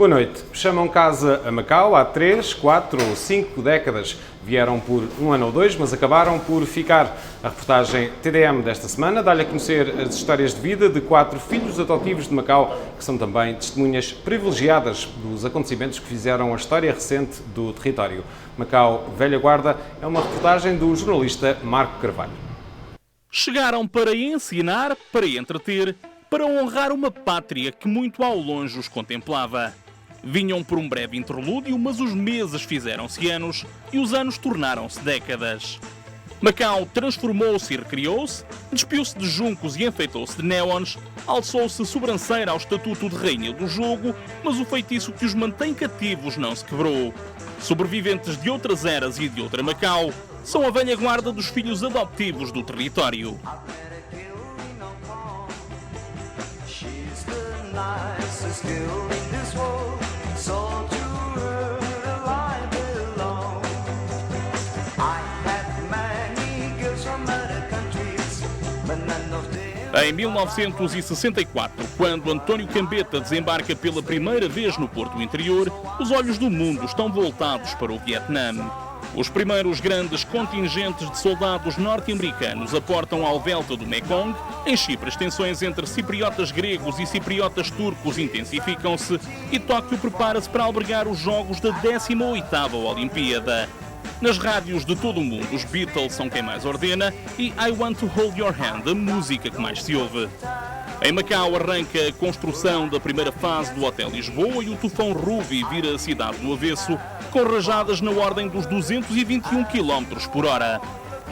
Boa noite. Chamam casa a Macau há 3, 4 ou 5 décadas. Vieram por um ano ou dois, mas acabaram por ficar. A reportagem TDM desta semana dá-lhe a conhecer as histórias de vida de 4 filhos adotivos de Macau, que são também testemunhas privilegiadas dos acontecimentos que fizeram a história recente do território. Macau Velha Guarda é uma reportagem do jornalista Marco Carvalho. Chegaram para ensinar, para entreter, para honrar uma pátria que muito ao longe os contemplava. Vinham por um breve interlúdio, mas os meses fizeram-se anos e os anos tornaram-se décadas. Macau transformou-se e recriou-se, despiu-se de juncos e enfeitou-se de néons, alçou-se sobranceira ao estatuto de rainha do jogo, mas o feitiço que os mantém cativos não se quebrou. Sobreviventes de outras eras e de outra Macau, são a velha guarda dos filhos adotivos do território. Em 1964, quando António Gambetta desembarca pela primeira vez no Porto Interior, os olhos do mundo estão voltados para o Vietnã. Os primeiros grandes contingentes de soldados norte-americanos aportam ao delta do Mekong. Em Chipre, as tensões entre cipriotas gregos e cipriotas turcos intensificam-se e Tóquio prepara-se para albergar os jogos da 18ª Olimpíada. Nas rádios de todo o mundo, os Beatles são quem mais ordena e I Want to Hold Your Hand, a música que mais se ouve. Em Macau arranca a construção da primeira fase do Hotel Lisboa e o tufão Ruby vira a cidade do avesso, com rajadas na ordem dos 221 km por hora.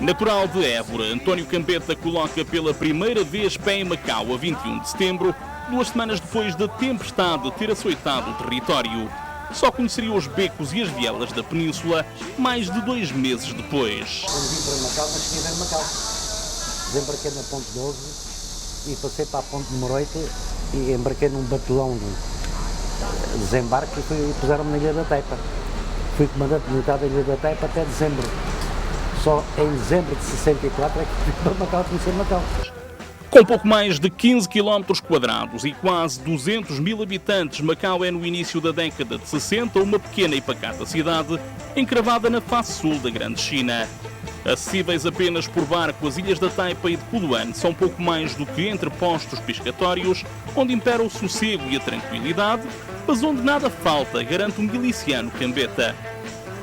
Natural de Évora, António Gambetta coloca pela primeira vez pé em Macau a 21 de setembro, 2 semanas depois da tempestade ter açoitado o território. Só conheceria os becos e as vielas da península mais de 2 meses depois. Quando vim para Macau, mas cheguei em Macau. Desembarquei na Ponte 12 e passei para a Ponte número 8 e embarquei num batelão de desembarque e puseram-me na Ilha da Taipa. Fui comandante militar da Ilha da Taipa até dezembro. Só em dezembro de 64 é que fui para Macau conhecer Macau. Com pouco mais de 15 km quadrados e quase 200 mil habitantes, Macau é no início da década de 60 uma pequena e pacata cidade encravada na face sul da Grande China. Acessíveis apenas por barco, as ilhas da Taipa e de Puluan são pouco mais do que entrepostos pescatórios, onde impera o sossego e a tranquilidade, mas onde nada falta, garante o miliciano Gambetta.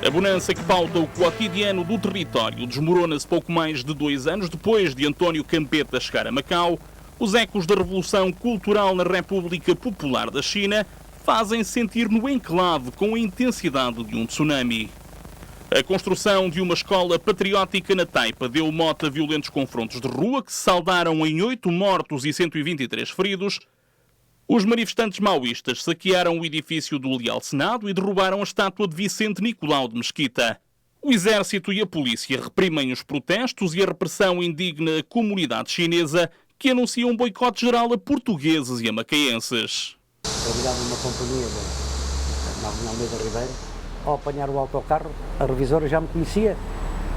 A bonança que pauta o cotidiano do território desmorona-se pouco mais de 2 anos depois de António Gambetta chegar a Macau. Os ecos da Revolução Cultural na República Popular da China fazem sentir no enclave com a intensidade de um tsunami. A construção de uma escola patriótica na Taipa deu mote a violentos confrontos de rua que se saldaram em 8 mortos e 123 feridos. Os manifestantes maoístas saquearam o edifício do Leal Senado e derrubaram a estátua de Vicente Nicolau de Mesquita. O exército e a polícia reprimem os protestos e a repressão indigna a comunidade chinesa, que anuncia um boicote geral a portugueses e a macaenses. Trabalhava numa companhia na Avenida Almeida Ribeiro. Ao apanhar o autocarro, a revisora já me conhecia.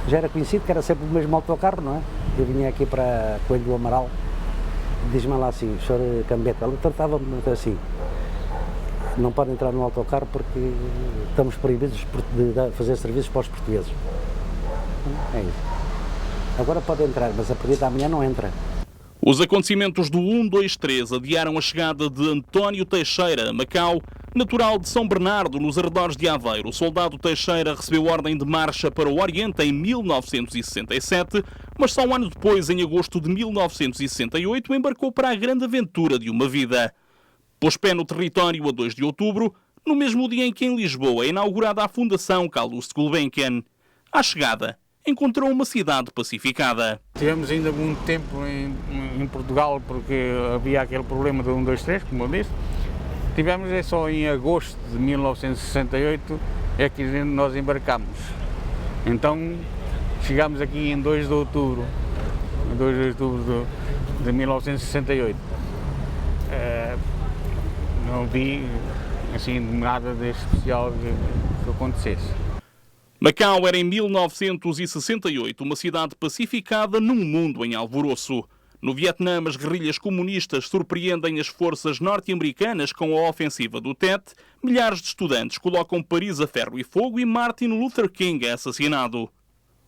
Já era conhecido que era sempre o mesmo autocarro, não é? Eu vinha aqui para Coelho do Amaral. Diz-me lá assim, o Sr. Gambetta, ele tratava-me assim, não pode entrar no autocarro porque estamos proibidos de fazer serviços para os portugueses. É isso. Agora pode entrar, mas a partir da manhã não entra. Os acontecimentos do 1-2-3 adiaram a chegada de António Teixeira a Macau. Natural de São Bernardo, nos arredores de Aveiro, o soldado Teixeira recebeu ordem de marcha para o Oriente em 1967, mas só um ano depois, em agosto de 1968, embarcou para a grande aventura de uma vida. Pôs pé no território a 2 de outubro, no mesmo dia em que em Lisboa é inaugurada a Fundação Calouste Gulbenkian. À chegada, encontrou uma cidade pacificada. Tivemos ainda muito tempo em Portugal porque havia aquele problema do 1-2-3, como eu disse. Tivemos só em agosto de 1968 é que nós embarcámos. Então chegámos aqui em 2 de outubro, de 1968. Não vi assim, nada de especial que acontecesse. Macau era em 1968 uma cidade pacificada num mundo em alvoroço. No Vietnã, as guerrilhas comunistas surpreendem as forças norte-americanas com a ofensiva do Tet. Milhares de estudantes colocam Paris a ferro e fogo e Martin Luther King é assassinado.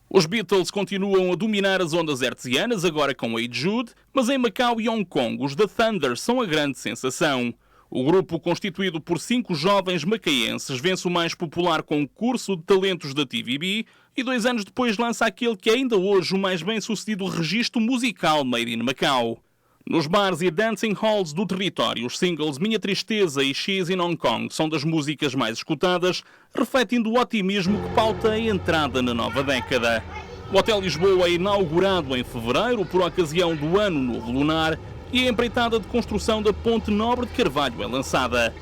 Os Beatles continuam a dominar as ondas hertzianas, agora com Hey Jude, mas em Macau e Hong Kong os The Thunders são a grande sensação. O grupo, constituído por 5 jovens macaenses, vence o mais popular concurso de talentos da TVB e 2 anos depois lança aquele que é ainda hoje o mais bem-sucedido registro musical made in Macau. Nos bares e dancing halls do território, os singles Minha Tristeza e She's in Hong Kong são das músicas mais escutadas, refletindo o otimismo que pauta a entrada na nova década. O Hotel Lisboa é inaugurado em fevereiro por ocasião do Ano Novo Lunar e a empreitada de construção da Ponte Nobre de Carvalho é lançada.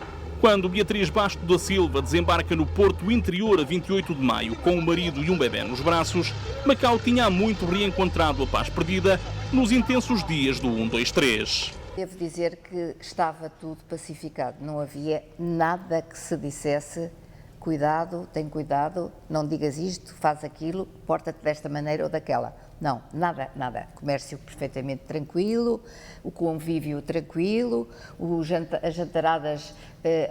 Quando Beatriz Basto da Silva desembarca no Porto Interior a 28 de maio com o marido e um bebê nos braços, Macau tinha há muito reencontrado a paz perdida nos intensos dias do 1-2-3. Devo dizer que estava tudo pacificado, não havia nada que se dissesse cuidado, tem cuidado, não digas isto, faz aquilo, porta-te desta maneira ou daquela. Não, nada. Comércio perfeitamente tranquilo, o convívio tranquilo, as jantaradas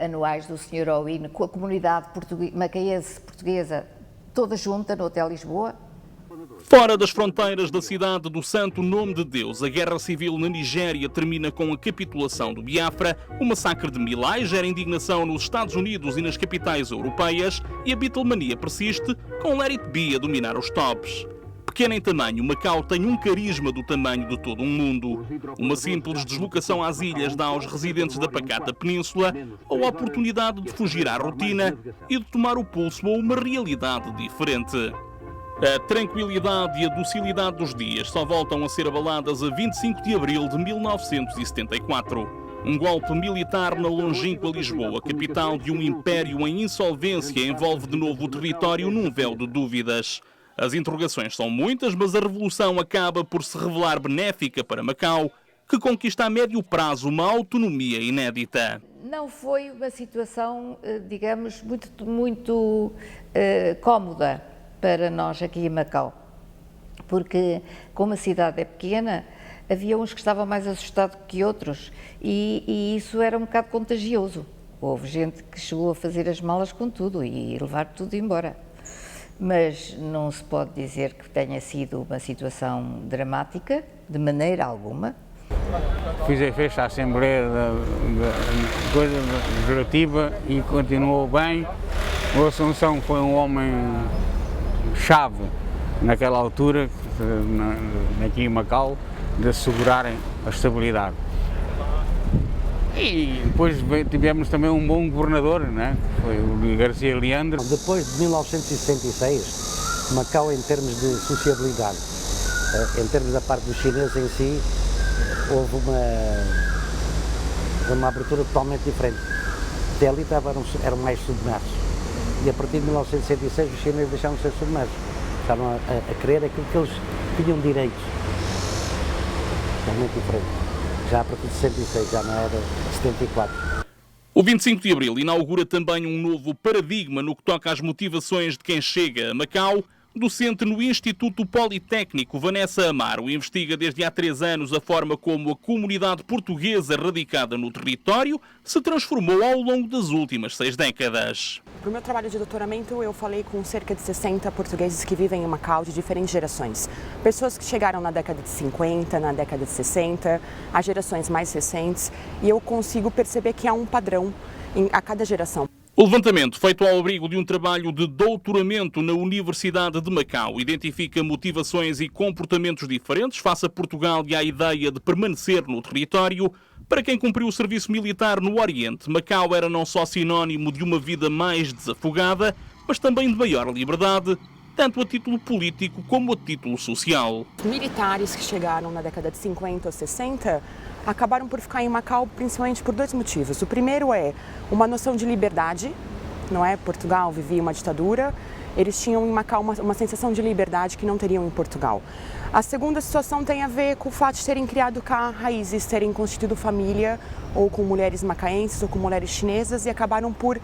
anuais do Sr. Owino com a comunidade macaense portuguesa toda junta no Hotel Lisboa. Fora das fronteiras da cidade do Santo Nome de Deus, a guerra civil na Nigéria termina com a capitulação do Biafra, o massacre de Milai gera indignação nos Estados Unidos e nas capitais europeias e a Beatlemania persiste, com Let It Be a dominar os tops. Pequena em tamanho, Macau tem um carisma do tamanho de todo um mundo. Uma simples deslocação às ilhas dá aos residentes da pacata península a oportunidade de fugir à rotina e de tomar o pulso a uma realidade diferente. A tranquilidade e a docilidade dos dias só voltam a ser abaladas a 25 de abril de 1974. Um golpe militar na longínqua Lisboa, capital de um império em insolvência, envolve de novo o território num véu de dúvidas. As interrogações são muitas, mas a revolução acaba por se revelar benéfica para Macau, que conquista a médio prazo uma autonomia inédita. Não foi uma situação, digamos, muito cómoda para nós aqui em Macau, porque como a cidade é pequena, havia uns que estavam mais assustados que outros e isso era um bocado contagioso. Houve gente que chegou a fazer as malas com tudo e levar tudo embora. Mas não se pode dizer que tenha sido uma situação dramática, de maneira alguma. Fiz a festa à Assembleia da coisa legislativa e continuou bem. O Assunção foi um homem-chave naquela altura, aqui em Macau, de assegurarem a estabilidade. E depois tivemos também um bom governador, né? Foi o Garcia Leandro. Depois de 1966, Macau, em termos de sociabilidade, em termos da parte dos chineses em si, houve uma abertura totalmente diferente. Até ali eram mais submersos. E a partir de 1966 os chineses deixaram de ser submersos. Estavam a querer aquilo que eles tinham direitos. Totalmente diferente. Já a partir de 66, já não era 74. O 25 de abril inaugura também um novo paradigma no que toca às motivações de quem chega a Macau. Docente no Instituto Politécnico, Vanessa Amaro investiga desde há 3 anos a forma como a comunidade portuguesa radicada no território se transformou ao longo das últimas 6 décadas. Para o meu trabalho de doutoramento, eu falei com cerca de 60 portugueses que vivem em Macau de diferentes gerações. Pessoas que chegaram na década de 50, na década de 60, as gerações mais recentes, e eu consigo perceber que há um padrão a cada geração. O levantamento, feito ao abrigo de um trabalho de doutoramento na Universidade de Macau, identifica motivações e comportamentos diferentes face a Portugal e à ideia de permanecer no território. Para quem cumpriu o serviço militar no Oriente, Macau era não só sinónimo de uma vida mais desafogada, mas também de maior liberdade, tanto a título político como a título social. Militares que chegaram na década de 50 ou 60 acabaram por ficar em Macau principalmente por 2 motivos. O primeiro é uma noção de liberdade, não é? Portugal vivia uma ditadura, eles tinham em Macau uma sensação de liberdade que não teriam em Portugal. A segunda situação tem a ver com o fato de terem criado cá raízes, terem constituído família, ou com mulheres macaenses ou com mulheres chinesas, e acabaram por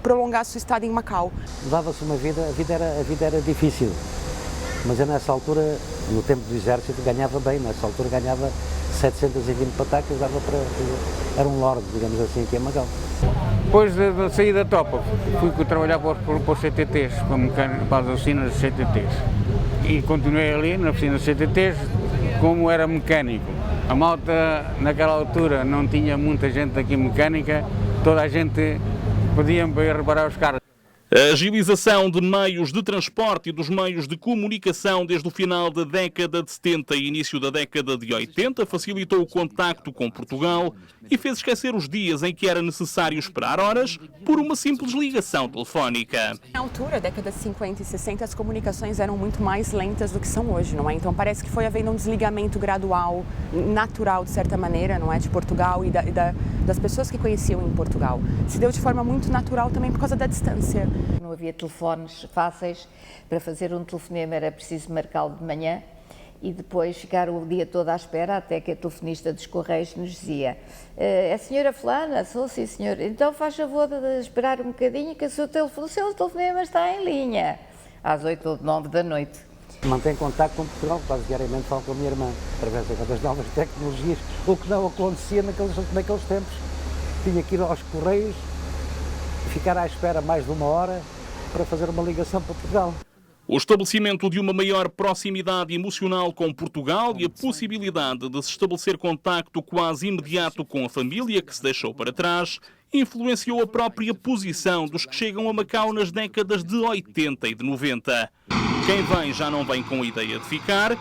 prolongar sua estada em Macau. Levava-se uma vida, a vida era difícil. Mas eu nessa altura, no tempo do exército, ganhava bem, nessa altura ganhava 720 patacas, dava para... Era um lorde, digamos assim, aqui em Macau. Depois da saída da tropa, fui trabalhar para os CTTs, para as oficinas de CTTs. E continuei ali na oficina de CTTs como era mecânico. A malta, naquela altura, não tinha muita gente aqui mecânica, toda a gente podia ir reparar os carros. A agilização de meios de transporte e dos meios de comunicação desde o final da década de 70 e início da década de 80 facilitou o contacto com Portugal e fez esquecer os dias em que era necessário esperar horas por uma simples ligação telefónica. Na altura, década de 50 e 60, as comunicações eram muito mais lentas do que são hoje, não é? Então parece que foi havendo um desligamento gradual, natural de certa maneira, não é? De Portugal e das pessoas que conheciam em Portugal. Se deu de forma muito natural também por causa da distância. Não havia telefones fáceis, para fazer um telefonema era preciso marcá-lo de manhã e depois ficar o dia todo à espera até que a telefonista dos Correios nos dizia: é a senhora fulana? Sou, sim senhor, então faz favor de esperar um bocadinho que o seu telefonema está em linha, às 8 ou 9 da noite. Mantenho contato com Portugal, quase diariamente falo com a minha irmã, através das novas tecnologias, o que não acontecia naqueles tempos. Tinha que ir aos Correios, ficar à espera mais de uma hora para fazer uma ligação para Portugal. O estabelecimento de uma maior proximidade emocional com Portugal e a possibilidade de se estabelecer contacto quase imediato com a família que se deixou para trás influenciou a própria posição dos que chegam a Macau nas décadas de 80 e de 90. Quem vem já não vem com a ideia de ficar.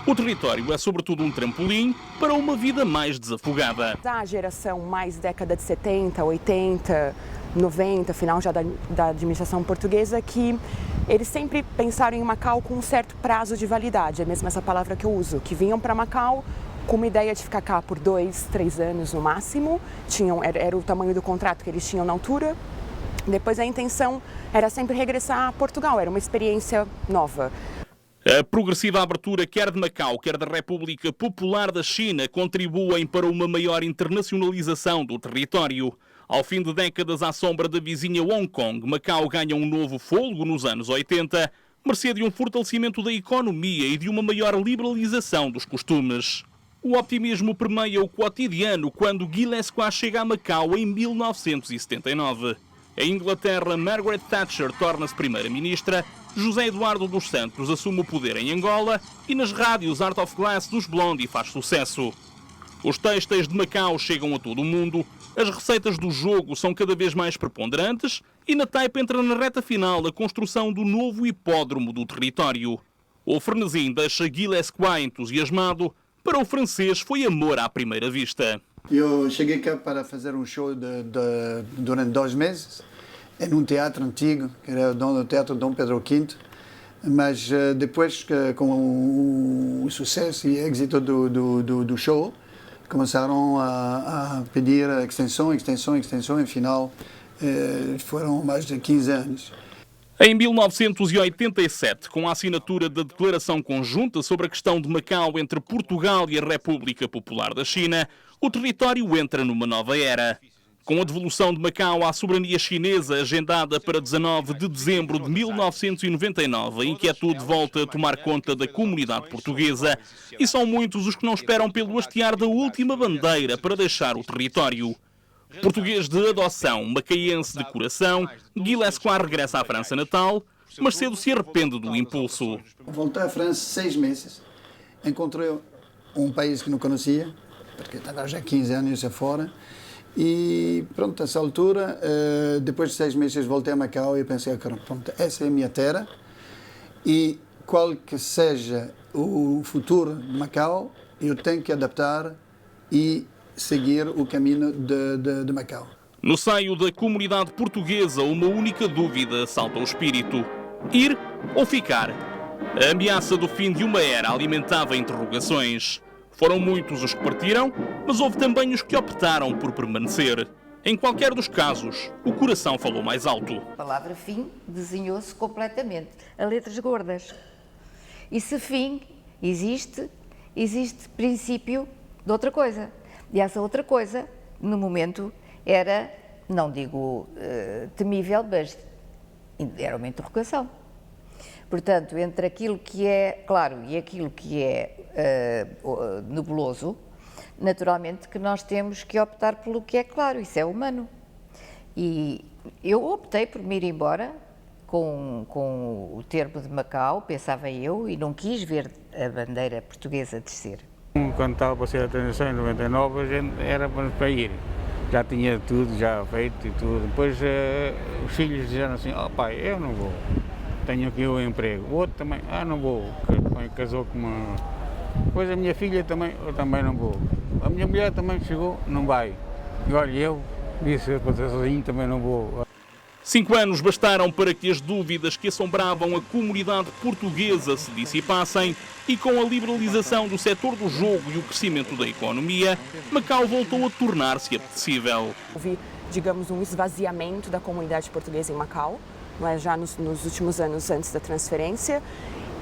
O território é sobretudo um trampolim para uma vida mais desafogada. Da geração mais década de 70, 80, 90, final já da administração portuguesa, que eles sempre pensaram em Macau com um certo prazo de validade, é mesmo essa palavra que eu uso, que vinham para Macau com uma ideia de ficar cá por 2, 3 anos no máximo, era o tamanho do contrato que eles tinham na altura. Depois a intenção era sempre regressar a Portugal, era uma experiência nova. A progressiva abertura quer de Macau, quer da República Popular da China contribuem para uma maior internacionalização do território. Ao fim de décadas à sombra da vizinha Hong Kong, Macau ganha um novo fôlego nos anos 80, mercê de um fortalecimento da economia e de uma maior liberalização dos costumes. O optimismo permeia o cotidiano quando Guy Lesquat chega a Macau em 1979. Em Inglaterra, Margaret Thatcher torna-se primeira-ministra, José Eduardo dos Santos assume o poder em Angola e nas rádios Art of Glass dos Blondie faz sucesso. Os têxteis de Macau chegam a todo o mundo, as receitas do jogo são cada vez mais preponderantes e na Taipa entra na reta final a construção do novo hipódromo do território. O frenesim deixa Guy Lesquat entusiasmado, para o francês foi amor à primeira vista. Eu cheguei cá para fazer um show durante 2 meses, em um teatro antigo, que era o Teatro Dom Pedro V, mas depois, com o sucesso e êxito do show, começaram a pedir extensão, e final foram mais de 15 anos. Em 1987, com a assinatura da Declaração Conjunta sobre a questão de Macau entre Portugal e a República Popular da China, o território entra numa nova era. Com a devolução de Macau à soberania chinesa agendada para 19 de dezembro de 1999, a inquietude volta a tomar conta da comunidade portuguesa e são muitos os que não esperam pelo hastear da última bandeira para deixar o território. Português de adoção, macaense de coração, Guy Lesquat regressa à França natal, mas cedo se arrepende do impulso. Voltei à França 6 meses, encontrei um país que não conhecia, porque estava já 15 anos fora, e pronto, nessa altura, depois de 6 meses voltei a Macau e pensei, pronto, essa é a minha terra, e qual que seja o futuro de Macau, eu tenho que adaptar e seguir o caminho de Macau. No seio da comunidade portuguesa, uma única dúvida salta ao espírito: ir ou ficar? A ameaça do fim de uma era alimentava interrogações. Foram muitos os que partiram, mas houve também os que optaram por permanecer. Em qualquer dos casos, o coração falou mais alto. A palavra fim desenhou-se completamente, a letras gordas. E se fim existe princípio de outra coisa. E essa outra coisa, no momento, era, não digo temível, mas era uma interrogação. Portanto, entre aquilo que é claro e aquilo que é nebuloso, naturalmente que nós temos que optar pelo que é claro, isso é humano. E eu optei por me ir embora com o termo de Macau, pensava eu, e não quis ver a bandeira portuguesa descer. Quando estava para ser a transição em 99, a gente era para ir. Já tinha tudo já feito e tudo. Depois os filhos disseram assim, pai, eu não vou, tenho aqui o emprego. O outro também, não vou, casou com uma... Depois a minha filha também, eu também não vou. A minha mulher também chegou, não vai. E olha, eu disse, para ser sozinho também não vou. 5 anos bastaram para que as dúvidas que assombravam a comunidade portuguesa se dissipassem e com a liberalização do setor do jogo e o crescimento da economia, Macau voltou a tornar-se apetecível. Houve, digamos, um esvaziamento da comunidade portuguesa em Macau, não é, já nos últimos anos antes da transferência.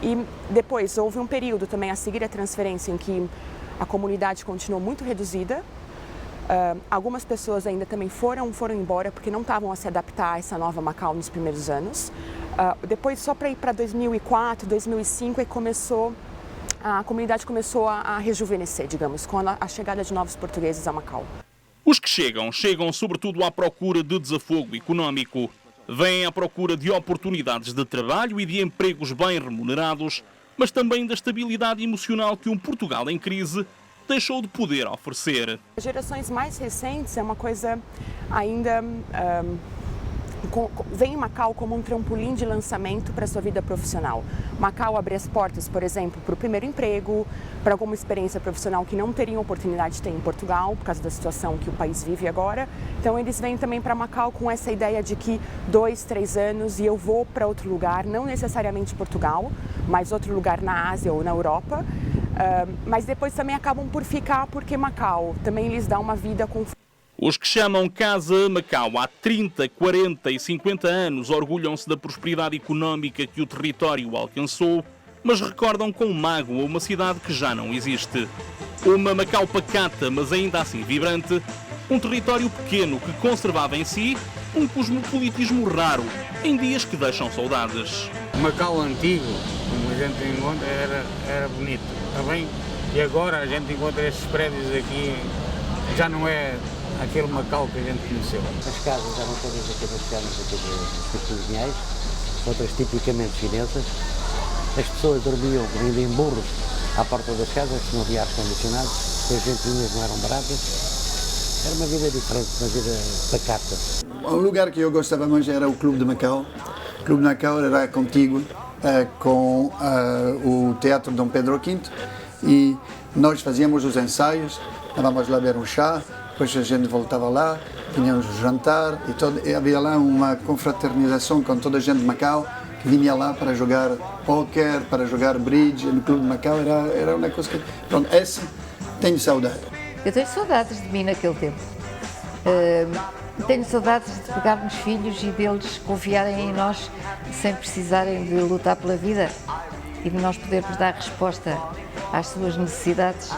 E depois houve um período também a seguir a transferência em que a comunidade continuou muito reduzida. Algumas pessoas ainda também foram embora porque não estavam a se adaptar a essa nova Macau nos primeiros anos. Depois, só para ir para 2004, 2005, a comunidade começou a rejuvenescer, digamos, com a chegada de novos portugueses a Macau. Os que chegam sobretudo à procura de desafogo económico. Vêm à procura de oportunidades de trabalho e de empregos bem remunerados, mas também da estabilidade emocional que um Portugal em crise deixou de poder oferecer. As gerações mais recentes é uma coisa ainda... vem Macau como um trampolim de lançamento para a sua vida profissional. Macau abre as portas, por exemplo, para o primeiro emprego, para alguma experiência profissional que não teriam oportunidade de ter em Portugal, por causa da situação que o país vive agora. Então eles vêm também para Macau com essa ideia de que 2, 3 anos e eu vou para outro lugar, não necessariamente Portugal, mas outro lugar na Ásia ou na Europa. Mas depois também acabam por ficar porque Macau também lhes dá uma vida com... Os que chamam Casa Macau há 30, 40 e 50 anos orgulham-se da prosperidade económica que o território alcançou, mas recordam com mágoa uma cidade que já não existe. Uma Macau pacata, mas ainda assim vibrante, um território pequeno que conservava em si um cosmopolitismo raro, em dias que deixam saudades. Macau antigo, como a gente encontra, era bonito, está bem? E agora a gente encontra estes prédios aqui, já não é aquele Macau que a gente conheceu. As casas eram todas aquelas casas tipo coloniais, outras tipicamente chinesas. As pessoas dormiam ainda em burros à porta das casas, que não havia ar-condicionado, as ventoinhas não eram baratas. Era uma vida diferente, uma vida pacata. O lugar que eu gostava mais era o Clube de Macau. O Clube de Macau era contíguo com o Teatro Dom Pedro V e nós fazíamos os ensaios, vamos lá beber um chá, depois a gente voltava lá, tínhamos um jantar e havia lá uma confraternização com toda a gente de Macau que vinha lá para jogar póquer, para jogar bridge no Clube de Macau, era uma coisa que... Pronto, esse tenho saudade. Eu tenho saudades de mim naquele tempo. Tenho saudades de pegar nos filhos e deles confiarem em nós sem precisarem de lutar pela vida e de nós podermos dar resposta às suas necessidades.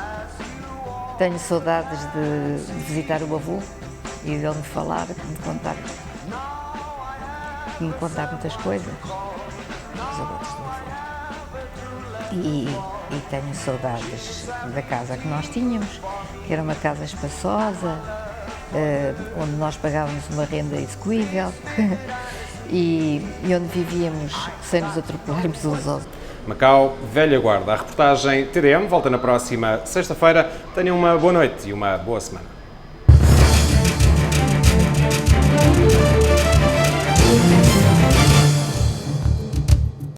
Tenho saudades de visitar o avô e de ele me falar, de me contar muitas coisas. Saudades do avô. E tenho saudades da casa que nós tínhamos, que era uma casa espaçosa, onde nós pagávamos uma renda execuível e onde vivíamos sem nos atropelarmos uns aos outros. Macau, velha guarda. A reportagem TDM volta na próxima sexta-feira. Tenham uma boa noite e uma boa semana.